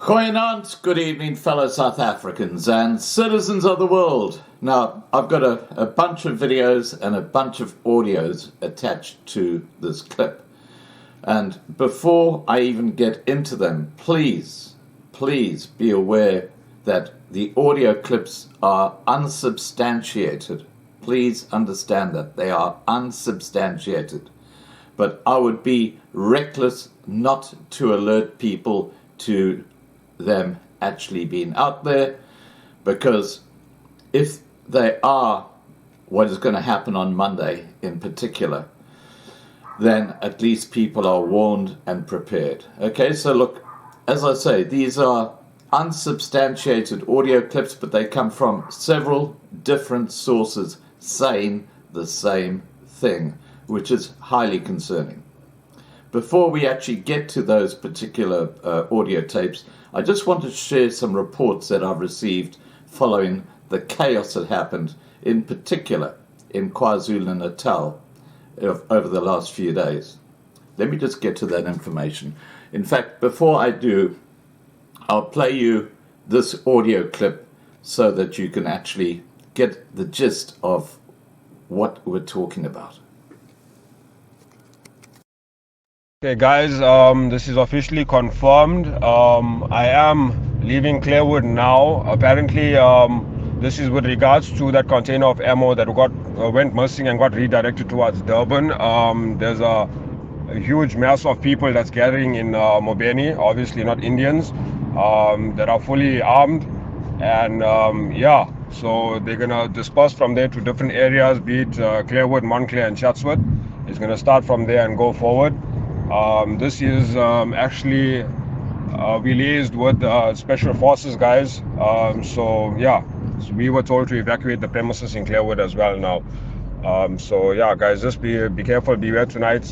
Goeienaand, good evening, fellow South Africans and citizens of the world. Now, I've got a bunch of videos and a bunch of audios attached to this clip. And before I even get into them, please be aware that the audio clips are unsubstantiated. Please understand that they are unsubstantiated. But I would be reckless not to alert people to them actually being out there, because if they are what is going to happen on Monday in particular, then at least people are warned and prepared. Okay, so look, as I say, these are unsubstantiated audio clips, but they come from several different sources saying the same thing, which is highly concerning. Before we actually get to those particular audio tapes, I just want to share some reports that I've received following the chaos that happened, in particular in KwaZulu Natal over the last few days. Let me just get to that information. In fact, before I do, I'll play you this audio clip so that you can actually get the gist of what we're talking about. Okay guys, this is officially confirmed. I am leaving Clearwood now. Apparently this is with regards to that container of ammo that went missing and got redirected towards Durban. There's a huge mass of people that's gathering in Mobeni, obviously not Indians, that are fully armed, and yeah, so they're gonna disperse from there to different areas, be it Clearwood, Montclair and Chatsworth. It's gonna start from there and go forward. This is actually we liaised with special forces guys, so yeah, so we were told to evacuate the premises in Clearwood as well now. So yeah guys, just be careful, beware tonight.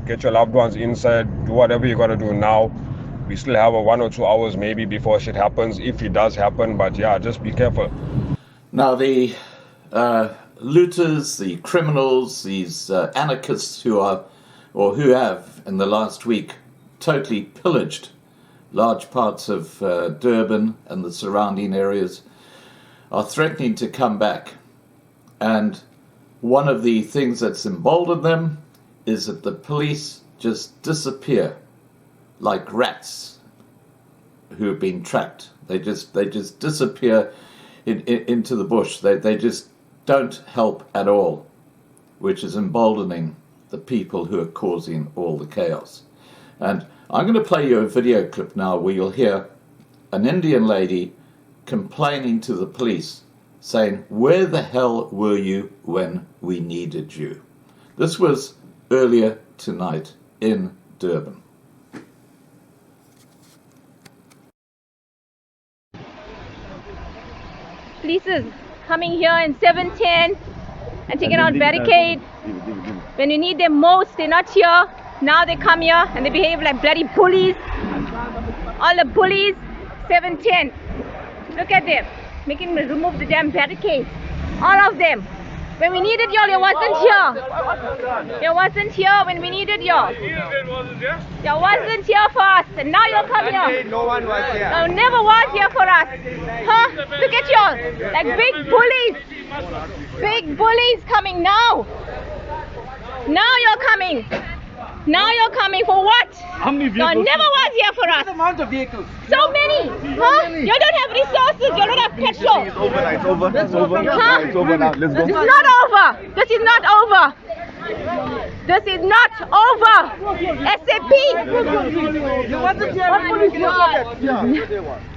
Get your loved ones inside, do whatever you gotta do now. We still have 1 or 2 hours maybe before shit happens, if it does happen, but yeah, just be careful. Now the looters, the criminals, these anarchists who have in the last week totally pillaged large parts of Durban and the surrounding areas, are threatening to come back. And one of the things that's emboldened them is that the police just disappear like rats who have been tracked. They just disappear into the bush. They just don't help at all, which is emboldening the people who are causing all the chaos. And I'm going to play you a video clip now where you'll hear an Indian lady complaining to the police, saying, "Where the hell were you when we needed you?" This was earlier tonight in Durban. Police is coming here in 710 and taking out barricade. When we need them most, they're not here. Now they come here and they behave like bloody bullies. All the bullies, 710. Look at them, making me remove the damn barricades. All of them. When we needed y'all, you wasn't here. You wasn't here when we needed y'all. You wasn't here for us, and now you'll come here. No one was here. You never was here for us. Huh? Look at y'all, like big bullies. Big bullies coming now. Now you're coming. Now you're coming for what? How many vehicles? You never was here for us. What amount of vehicles? So many. Huh? You don't have resources. You don't have petrol. It's over now. It's over. It's over. Huh? It's over now. Let's go. This is not over. This is not over. This is not over. SAP.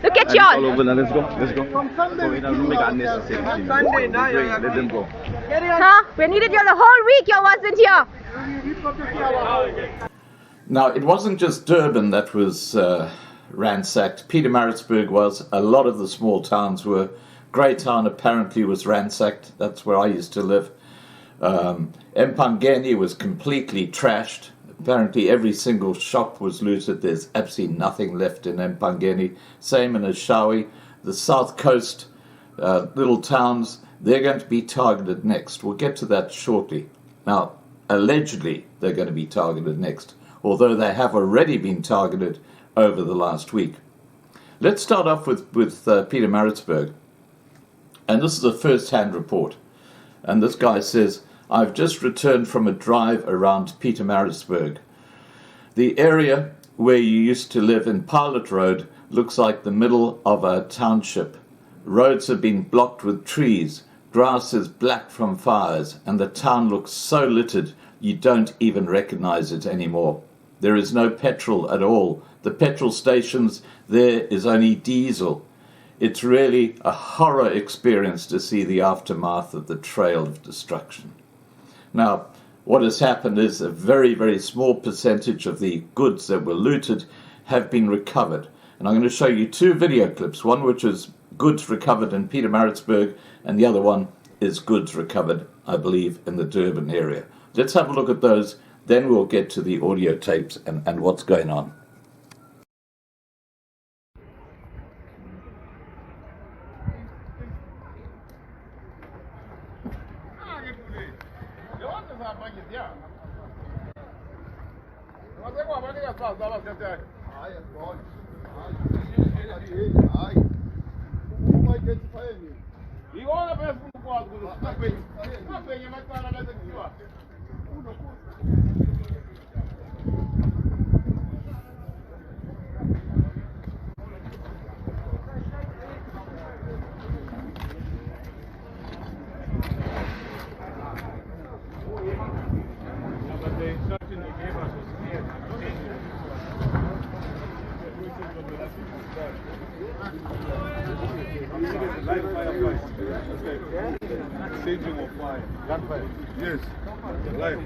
Look at y'all. All over now. Let's go. Let's go. From Sunday. Don't make unnecessary. Sunday now. Let them go. Huh? We needed you the whole week. You wasn't here. Now, it wasn't just Durban that was ransacked. Pietermaritzburg was. A lot of the small towns were. Greytown apparently was ransacked. That's where I used to live. Empangeni was completely trashed. Apparently every single shop was looted. There's absolutely nothing left in Empangeni. Same in Ashawi. The South Coast little towns, they're going to be targeted next. We'll get to that shortly. Now, allegedly they're going to be targeted next, although they have already been targeted over the last week. Let's start off with Pietermaritzburg. And this is a first-hand report. And this guy says, I've just returned from a drive around Pietermaritzburg. The area where you used to live in Pilot Road looks like the middle of a township. Roads have been blocked with trees, grass is black from fires, and the town looks so littered you don't even recognize it anymore. There is no petrol at all. The petrol stations, there is only diesel. It's really a horror experience to see the aftermath of the trail of destruction. Now, what has happened is a very, very small percentage of the goods that were looted have been recovered. And I'm going to show you two video clips, one which is goods recovered in Pietermaritzburg, and the other one is goods recovered, I believe, in the Durban area. Let's have a look at those, then we'll get to the audio tapes and what's going on. Saving of fire. Gunfire. Yes. Live.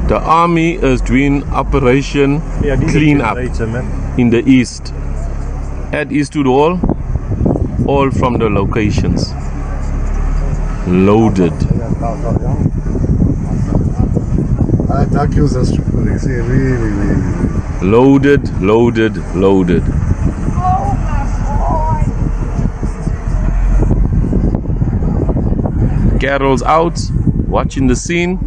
The army is doing Operation Clean Up in the east. At Eastwood Hall, all from the locations. Loaded. That kills us really. Loaded, loaded, loaded. Carol's out, watching the scene.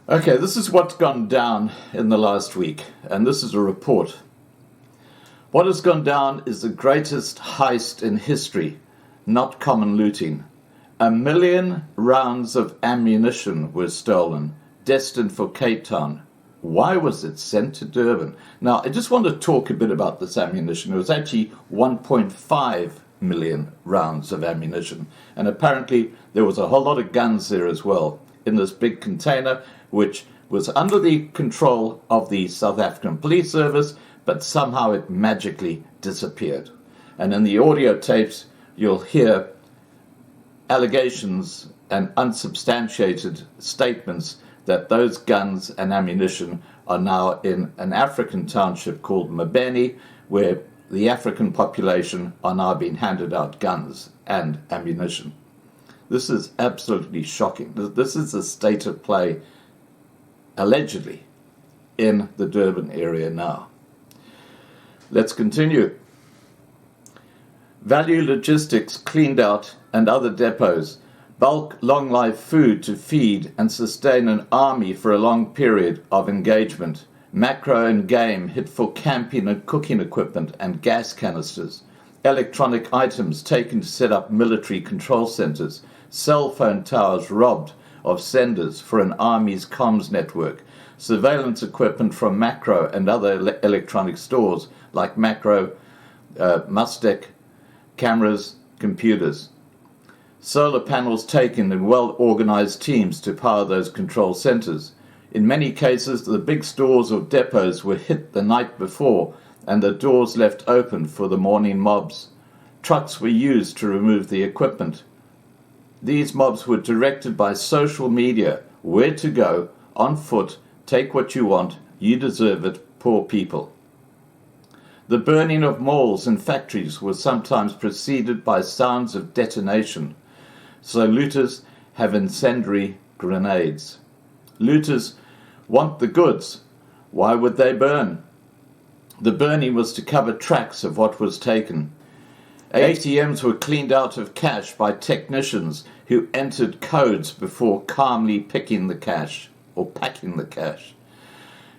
Okay, this is what's gone down in the last week, and this is a report. What has gone down is the greatest heist in history, not common looting. 1 million rounds of ammunition were stolen, destined for Cape Town. Why was it sent to Durban? Now, I just want to talk a bit about this ammunition. It was actually 1.5 million rounds of ammunition, and apparently there was a whole lot of guns there as well in this big container, which was under the control of the South African Police Service, but somehow it magically disappeared. And in the audio tapes, you'll hear allegations and unsubstantiated statements that those guns and ammunition are now in an African township called Mbeni, where the African population are now being handed out guns and ammunition. This is absolutely shocking. This is the state of play, allegedly, in the Durban area now. Let's continue. Value Logistics cleaned out and other depots, bulk long-life food to feed and sustain an army for a long period of engagement. Macro and game hit for camping and cooking equipment and gas canisters. Electronic items taken to set up military control centers. Cell phone towers robbed of senders for an army's comms network. Surveillance equipment from Macro and other electronic stores like Macro, Mustec, cameras, computers. Solar panels taken in well-organized teams to power those control centers. In many cases, the big stores or depots were hit the night before and the doors left open for the morning mobs. Trucks were used to remove the equipment. These mobs were directed by social media where to go, on foot, take what you want, you deserve it, poor people. The burning of malls and factories was sometimes preceded by sounds of detonation, so looters have incendiary grenades. Looters want the goods. Why would they burn? The burning was to cover tracks of what was taken. ATMs were cleaned out of cash by technicians who entered codes before calmly picking the cash or packing the cash.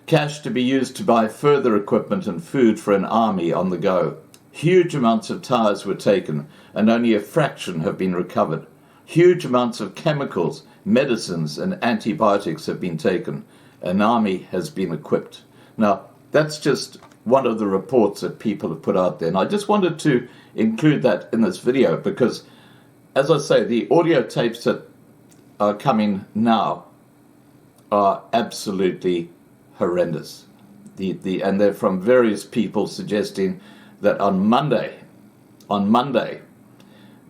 Cash to be used to buy further equipment and food for an army on the go. Huge amounts of tires were taken and only a fraction have been recovered. Huge amounts of chemicals, medicines and antibiotics have been taken. An army has been equipped. Now, that's just one of the reports that people have put out there. And I just wanted to include that in this video because, as I say, the audio tapes that are coming now are absolutely horrendous. And they're from various people suggesting that on Monday,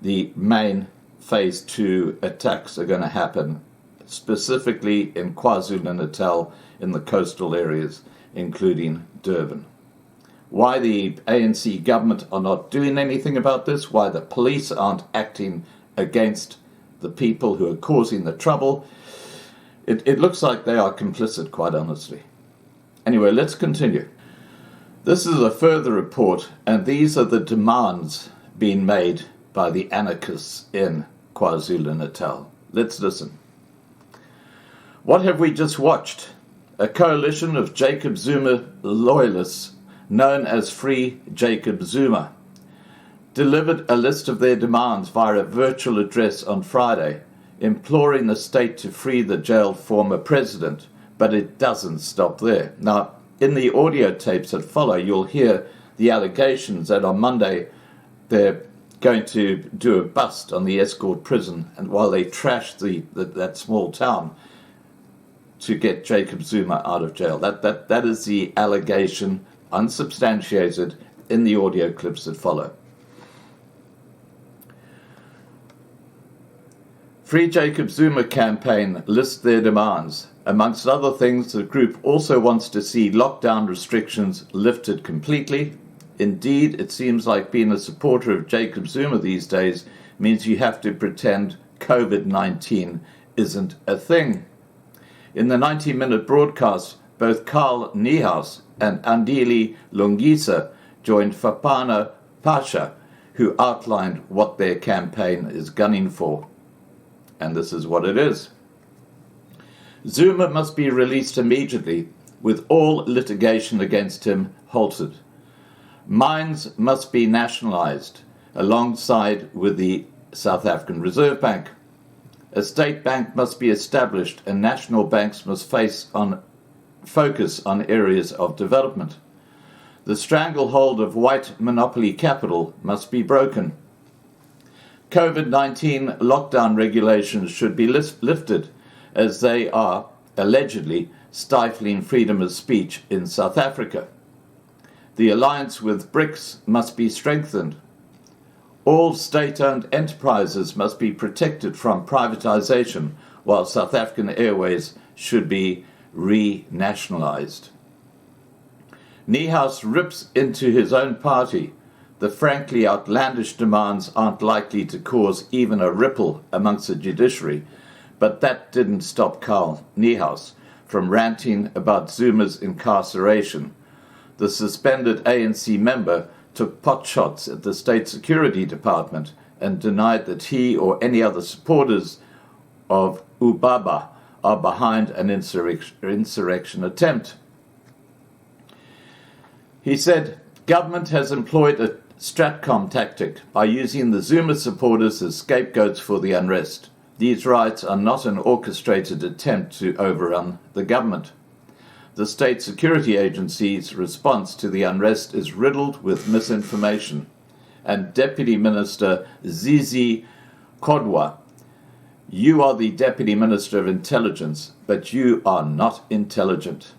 the main phase 2 attacks are going to happen, specifically in KwaZulu Natal, in the coastal areas, including Durban. Why the ANC government are not doing anything about this, why the police aren't acting against the people who are causing the trouble, it looks like they are complicit, quite honestly. Anyway, let's continue. This is a further report, and these are the demands being made by the anarchists in KwaZulu Natal. Let's listen. What have we just watched? A coalition of Jacob Zuma loyalists, known as Free Jacob Zuma, delivered a list of their demands via a virtual address on Friday, imploring the state to free the jailed former president. But it doesn't stop there. Now, in the audio tapes that follow, you'll hear the allegations that on Monday they're going to do a bust on the escort prison, and while they trash that small town to get Jacob Zuma out of jail. That is the allegation, unsubstantiated, in the audio clips that follow. Free Jacob Zuma campaign lists their demands. Amongst other things, the group also wants to see lockdown restrictions lifted completely. Indeed, it seems like being a supporter of Jacob Zuma these days means you have to pretend COVID-19 isn't a thing. In the 90-minute broadcast, both Carl Niehaus and Andile Lungisa joined Fapana Pasha, who outlined what their campaign is gunning for. And this is what it is. Zuma must be released immediately, with all litigation against him halted. Mines must be nationalised, alongside with the South African Reserve Bank. A state bank must be established, and national banks must focus on areas of development. The stranglehold of white monopoly capital must be broken. COVID-19 lockdown regulations should be lifted, as they are allegedly stifling freedom of speech in South Africa. The alliance with BRICS must be strengthened. All state-owned enterprises must be protected from privatization, while South African Airways should be renationalized. Niehaus rips into his own party. The frankly outlandish demands aren't likely to cause even a ripple amongst the judiciary, but that didn't stop Carl Niehaus from ranting about Zuma's incarceration. The suspended ANC member took potshots at the State Security Department and denied that he or any other supporters of Ubaba are behind an insurrection attempt. He said, "Government has employed a Stratcom tactic by using the Zuma supporters as scapegoats for the unrest. These riots are not an orchestrated attempt to overrun the government. The state security agency's response to the unrest is riddled with misinformation." And Deputy Minister Zizi Kodwa, "You are the Deputy Minister of Intelligence, but you are not intelligent."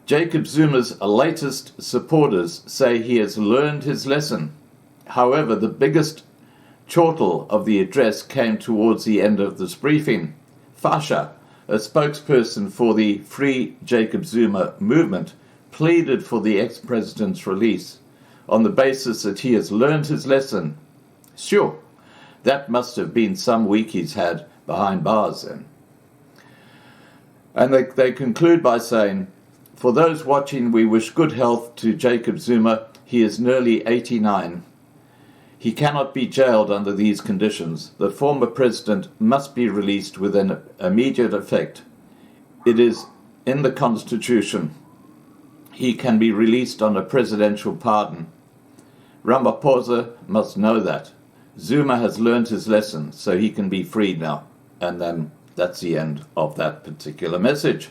Jacob Zuma's latest supporters say he has learned his lesson. However, the biggest chortle of the address came towards the end of this briefing. Fasha, a spokesperson for the Free Jacob Zuma movement, pleaded for the ex-president's release on the basis that he has learned his lesson. Sure, that must have been some week he's had behind bars then. And they conclude by saying, for those watching, we wish good health to Jacob Zuma. He is nearly 89. He cannot be jailed under these conditions. The former president must be released with an immediate effect. It is in the Constitution. He can be released on a presidential pardon. Ramaphosa must know that. Zuma has learned his lesson, so he can be freed now. And then that's the end of that particular message.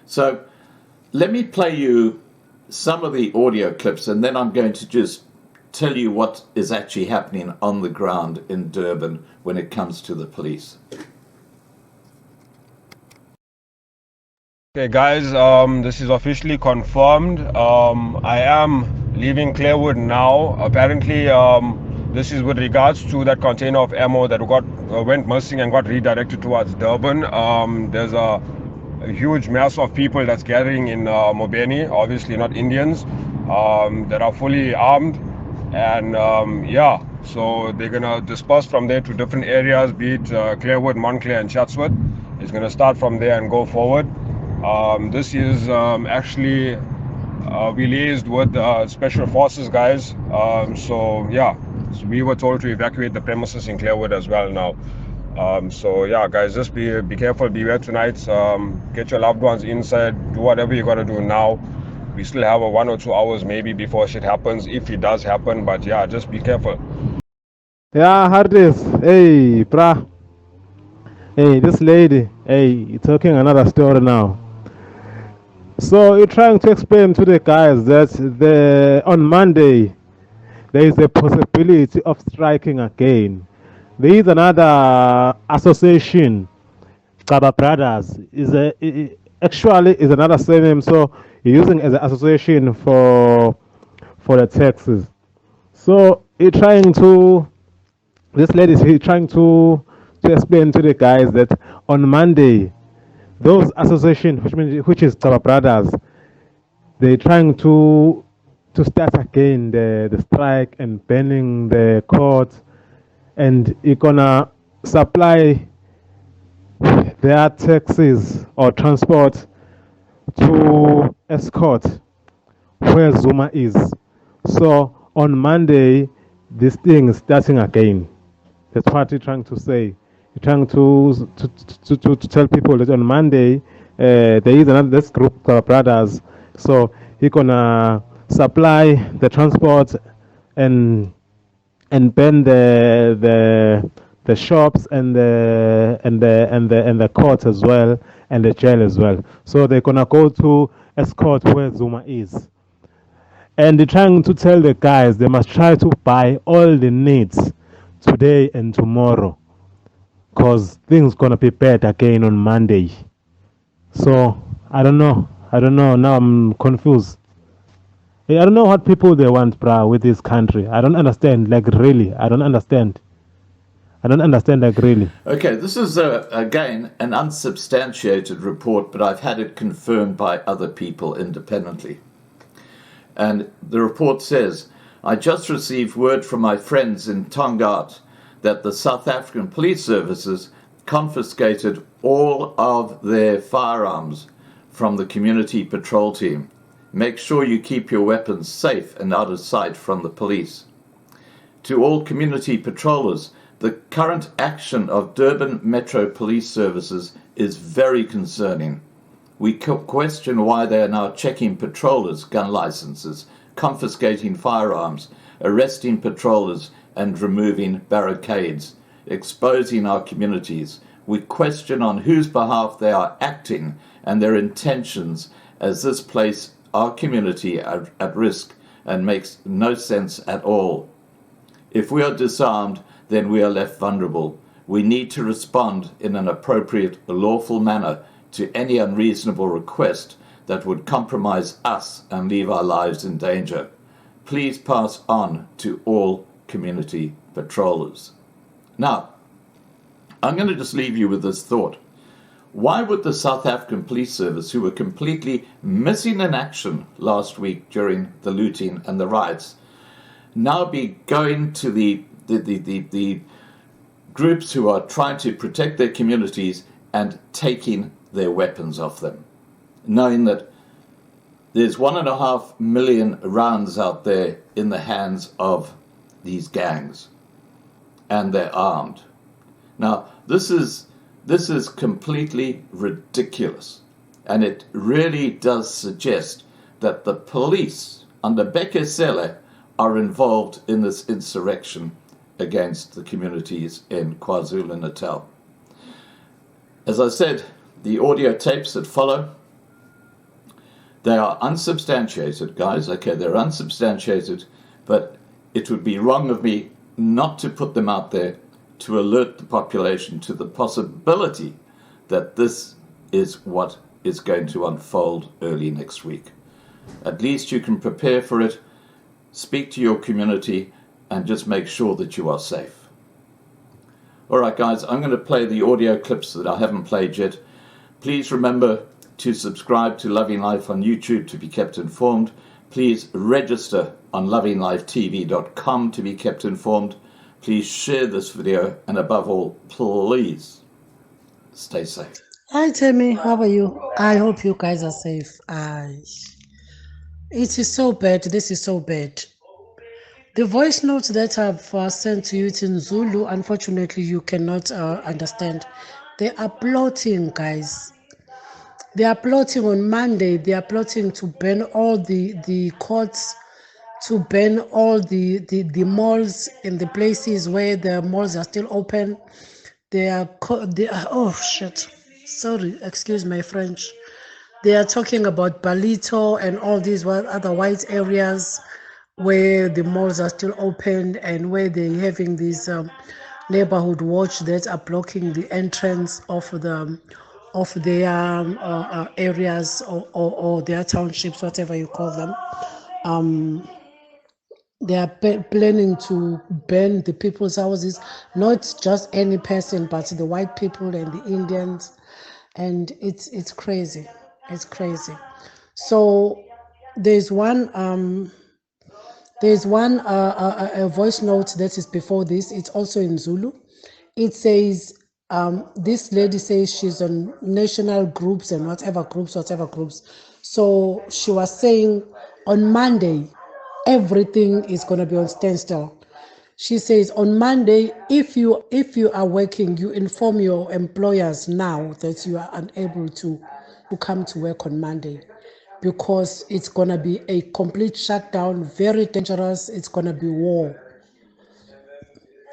So let me play you some of the audio clips, and then I'm going to just tell you what is actually happening on the ground in Durban when it comes to the police. Okay, guys, this is officially confirmed. I am leaving Clearwood now. Apparently, this is with regards to that container of ammo that went missing and got redirected towards Durban. There's a huge mass of people that's gathering in Mobeni, obviously not Indians, that are fully armed. And yeah, so they're going to disperse from there to different areas, be it Clearwood, Montclair, and Chatsworth. It's going to start from there and go forward. This is actually, we liaised with Special Forces guys. So yeah, so we were told to evacuate the premises in Clearwood as well now. So yeah, guys, just be careful, beware tonight. Get your loved ones inside, do whatever you got to do now. We still have 1 or 2 hours maybe before shit happens, if it does happen, but yeah, just be careful. Yeah, Hardis. Hey, brah. Hey, this lady. Hey, you're talking another story now. So you're trying to explain to the guys that on Monday there is a possibility of striking again. There is another association, Kaba Brothers, actually is another surname, so you're using as an association for the taxes. So you're trying to, this lady is trying to explain to the guys that on Monday, those association, which is Kaba Brothers, they're trying to start again the strike and banning the courts, and you're gonna supply their taxis or transport to escort where Zuma is. So on Monday, this thing is starting again. That's what you're trying to say. You're trying to tell people that on Monday there is this group of brothers. So he's gonna supply the transport and ban the shops and the court as well, and the jail as well. So they're gonna go to escort where Zuma is. And they're trying to tell the guys they must try to buy all the needs today and tomorrow, because things gonna be bad again on Monday. So I don't know. Now I'm confused. I don't know what people they want, bruh, with this country. I don't understand. Like really, I don't understand. Like really. Okay, this is again an unsubstantiated report, but I've had it confirmed by other people independently. And the report says, I just received word from my friends in Tongaat that the South African police services confiscated all of their firearms from the community patrol team. Make sure you keep your weapons safe and out of sight from the police. To all community patrollers, the current action of Durban Metro Police Services is very concerning. We question why they are now checking patrollers' gun licenses, confiscating firearms, arresting patrollers and removing barricades, exposing our communities. We question on whose behalf they are acting and their intentions, as this place our community at risk and makes no sense at all. If we are disarmed, then we are left vulnerable. We need to respond in an appropriate, lawful manner to any unreasonable request that would compromise us and leave our lives in danger. Please pass on to all community patrollers. Now, I'm going to just leave you with this thought. Why would the South African Police Service, who were completely missing in action last week during the looting and the riots, now be going to the groups who are trying to protect their communities and taking their weapons off them, knowing that there's 1.5 million rounds out there in the hands of these gangs, and they're armed. Now, this is completely ridiculous, and it really does suggest that the police under Bekesele are involved in this insurrection against the communities in KwaZulu Natal. As I said, the audio tapes that follow, they are unsubstantiated, guys. Okay, they're unsubstantiated, but it would be wrong of me not to put them out there to alert the population to the possibility that this is what is going to unfold early next week. At least you can prepare for it, speak to your community, and just make sure that you are safe. All right, guys, I'm going to play the audio clips that I haven't played yet. Please remember to subscribe to Loving Life on YouTube to be kept informed. Please register on lovinglifetv.com to be kept informed. Please share this video, and above all, please stay safe. Hi, Tammy. How are you? I hope you guys are safe. It is so bad. This is so bad. The voice notes that I've sent to you in Zulu, unfortunately, you cannot understand. They are plotting, guys. They are plotting on Monday. They are plotting to ban all the courts, to ban all the malls in the places where the malls are still open. They are oh shit. Sorry, excuse my French. They are talking about Balito and all these other white areas where the malls are still open and where they're having these neighborhood watch that are blocking the entrance of their areas or their townships, whatever you call them. They are planning to burn the people's houses, not just any person, but the white people and the Indians, and it's crazy. It's crazy. So there's one a voice note that is before this. It's also in Zulu. It says this lady says she's on national groups and whatever groups. So she was saying on Monday everything is going to be on standstill. She says on Monday, if you are working, you inform your employers now that you are unable to come to work on Monday, because it's going to be a complete shutdown, very dangerous. It's going to be war.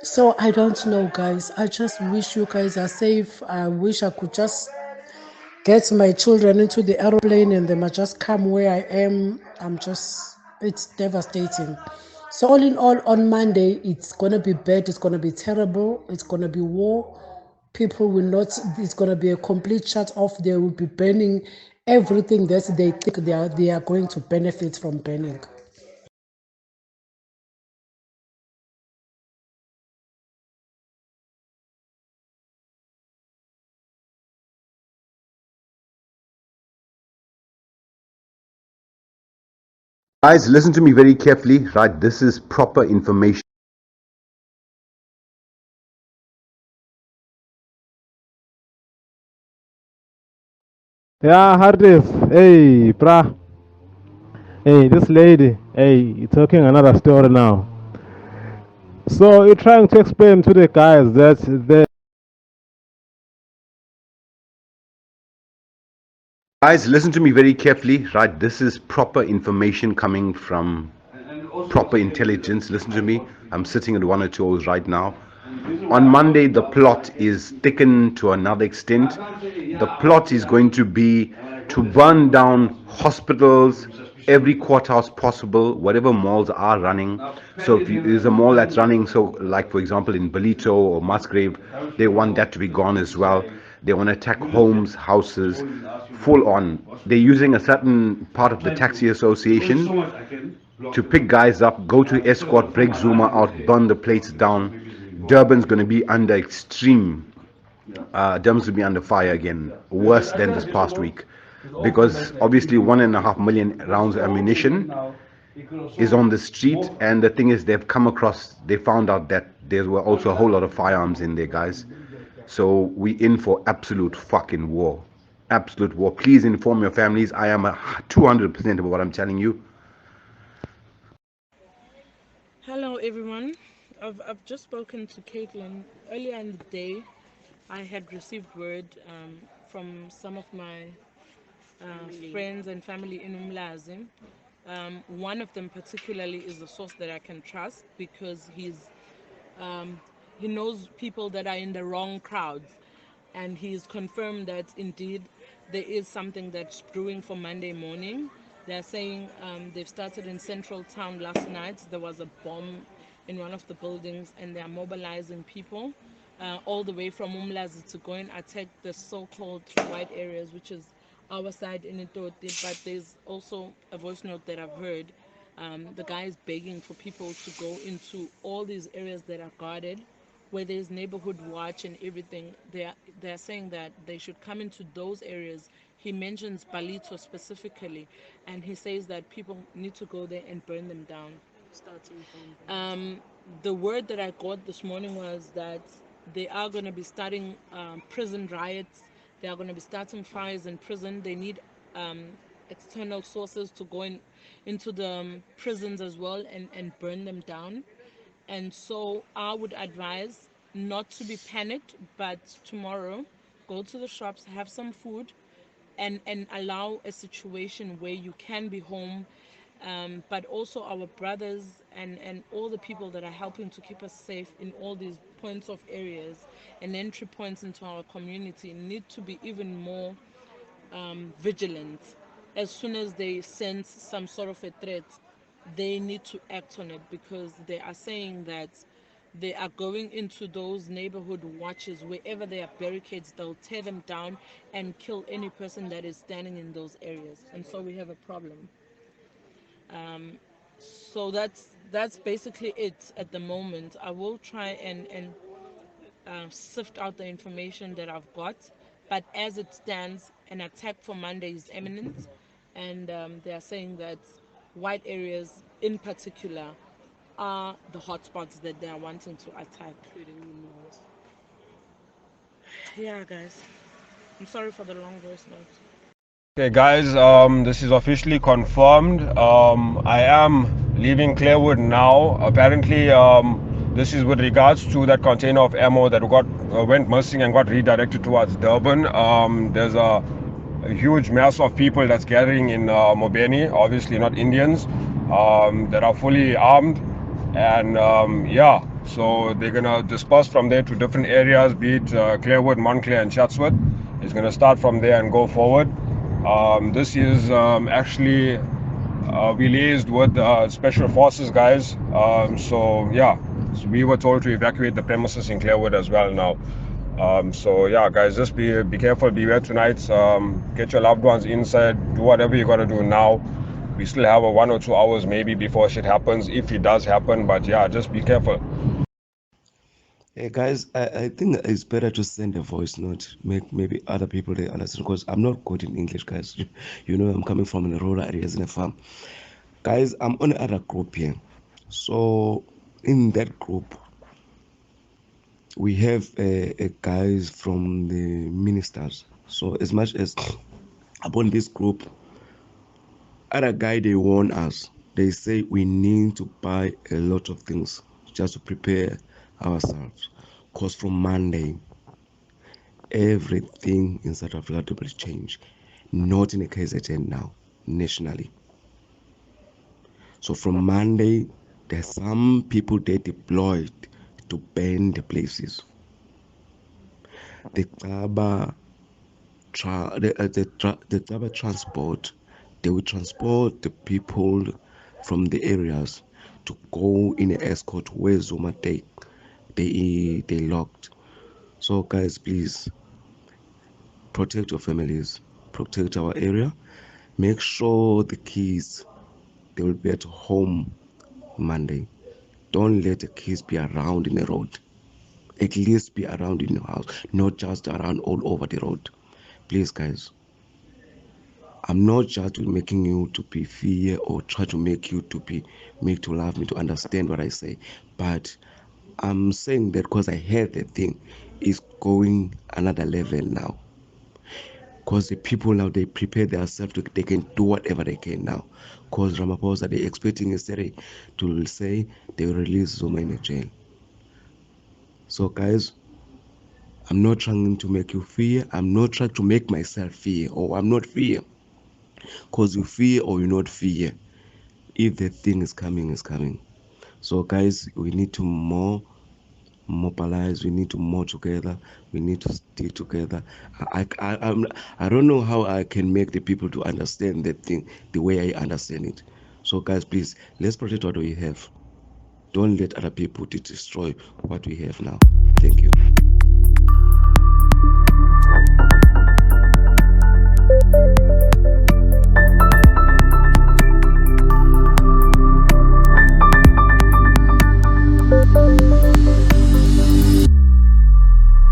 So I don't know, guys. I just wish you guys are safe. I wish I could just get my children into the aeroplane and they might just come where I am. It's devastating. So all in all, on Monday, it's going to be bad. It's going to be terrible. It's going to be war. People will not, it's going to be a complete shut off. They will be burning everything that they think they are going to benefit from burning. Guys, listen to me very carefully, right? This is proper information. Yeah, Hardis. Hey, brah. Hey, this lady. Hey, you're talking another story now. So you're trying to explain to the guys that they. Guys, listen to me very carefully, right? This is proper information coming from proper intelligence. Listen to me. I'm sitting at 102 right now. On Monday, the plot is thickened to another extent. The plot is going to be to burn down hospitals, every courthouse possible, whatever malls are running. So if there's a mall that's running, so like for example in Balito or Musgrave, they want that to be gone as well. They want to attack homes, houses, full on. They're using a certain part of the taxi association to pick guys up, go to escort, break Zuma out, burn the plates down. Durban's going to be under extreme, Durban's going to be under fire again, worse than this past week. Because obviously 1.5 million rounds of ammunition is on the street, and the thing is they found out that there were also a whole lot of firearms in there, guys. So we in for absolute fucking war. absolute war. Please inform your families. I am 200% of what I'm telling you. Hello everyone. I've just spoken to Caitlin earlier in the day. I had received word from some of my friends and family in Umlazi. One of them particularly is a source that I can trust because he knows people that are in the wrong crowds, and he's confirmed that indeed there is something that's brewing for Monday morning. They're saying they've started in Central Town last night. There was a bomb in one of the buildings, and they are mobilizing people all the way from Umlazi to go and attack the so-called white areas, which is our side in Itoti. But there's also a voice note that I've heard. The guy is begging for people to go into all these areas that are guarded, where there's neighborhood watch and everything. They're saying that they should come into those areas. He mentions Balito specifically, and he says that people need to go there and burn them down. The word that I got this morning was that they are going to be starting prison riots. They are going to be starting fires in prison. They need external sources to go into the prisons as well and burn them down. And so I would advise not to be panicked, but tomorrow go to the shops, have some food, and allow a situation where you can be home. But also our brothers and all the people that are helping to keep us safe in all these points of areas and entry points into our community need to be even more vigilant. As soon as they sense some sort of a threat, they need to act on it, because they are saying that they are going into those neighborhood watches. Wherever there are barricades, they'll tear them down and kill any person that is standing in those areas. And so we have a problem. So that's basically it at the moment. I will try and sift out the information that I've got, but as it stands, an attack for Monday is imminent, and they are saying that white areas in particular are the hotspots that they are wanting to attack. Yeah, guys. I'm sorry for the long voice note. Okay, guys, this is officially confirmed. I am leaving Clearwood now. Apparently, this is with regards to that container of ammo that went missing and got redirected towards Durban. There's a huge mass of people that's gathering in Mobeni, obviously not Indians, that are fully armed. And yeah, so they're going to disperse from there to different areas, be it Clearwood, Montclair, and Chatsworth. It's going to start from there and go forward. This is actually we liaised with special forces guys. So yeah, so we were told to evacuate the premises in Clearwood as well now. So yeah, guys, just be careful, beware tonight. Get your loved ones inside, do whatever you got to do now. We still have 1 or 2 hours maybe before shit happens, if it does happen. But yeah, just be careful. Hey guys, I think it's better to send a voice note. Make maybe other people they understand, because I'm not good in English, guys. You know, I'm coming from the rural areas in a farm. Guys, I'm on another group here. So in that group, we have guys from the ministers. So as much as upon this group, other guy they warn us. They say we need to buy a lot of things just to prepare ourselves. Because from Monday, everything in South Africa will change. Not in the KZN now, nationally. So from Monday, there's some people they deployed to burn the places. The Taba transport, they will transport the people from the areas to go in an escort where Zuma they locked. So guys, please protect your families, protect our area. Make sure the kids they will be at home Monday. Don't let the kids be around in the road. At least be around in your house, not just around all over the road. Please, guys. I'm not just making you to be fear or try to make you to love me, to understand what I say, but I'm saying that because I heard the thing is going another level now. Because the people now, they prepare themselves, they can do whatever they can now. Because Ramaphosa, they're expecting yesterday to say they will release Zuma in the jail. So guys, I'm not trying to make you fear. I'm not trying to make myself fear, or I'm not fear. Because you fear or you not fear. If the thing is coming, it's coming. So guys, we need to mobilize, we need to more together, we need to stay together. I don't know how I can make the people to understand that thing the way I understand it. So guys, please, let's protect what we have. Don't let other people to destroy what we have now. Thank you.